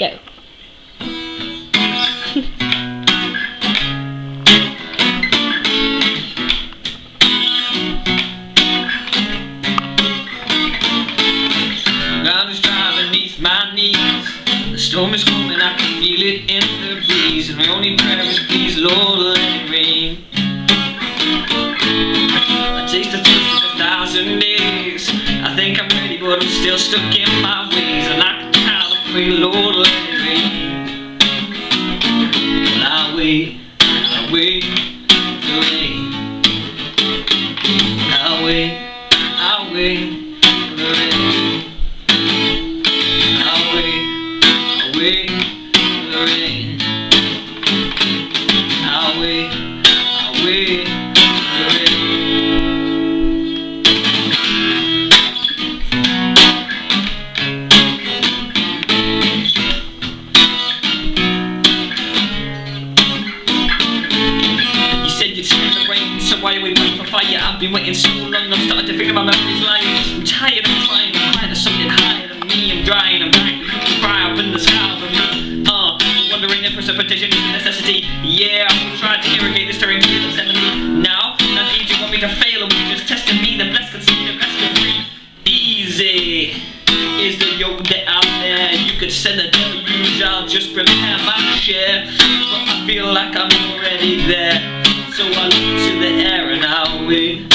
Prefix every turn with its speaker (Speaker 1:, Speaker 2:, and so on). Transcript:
Speaker 1: go.
Speaker 2: Ground is dry beneath my knees. The storm is coming, I can feel it in the breeze. And my only prayer is please, Lord, let it rain. I taste the thirst of 1,000 days. I think I'm ready, but I'm still stuck in my ways. And I can kind of pray, Lord, let it rain. But I wait for the rain. I wait for the rain. Wait for the rain. I'll wait for the rain. You said you'd send the rain, so why are we waiting for fire? I've been waiting so long, I'm starting to figure my memories lying. I'm tired of trying to find something higher than me. I'm drying, I'm dying. Cry up in the sky over me. Wondering if precipitation is a necessity. Yeah, I've tried to irrigate this terrain to the 70. Now, that means you want me to fail, and you're just testing me. The blessed can see, the blessed can free. Easy is the yoke that out there. You could send the deluge, I'll just prepare my share. But I feel like I'm already there. So I look to the air and I'll wait.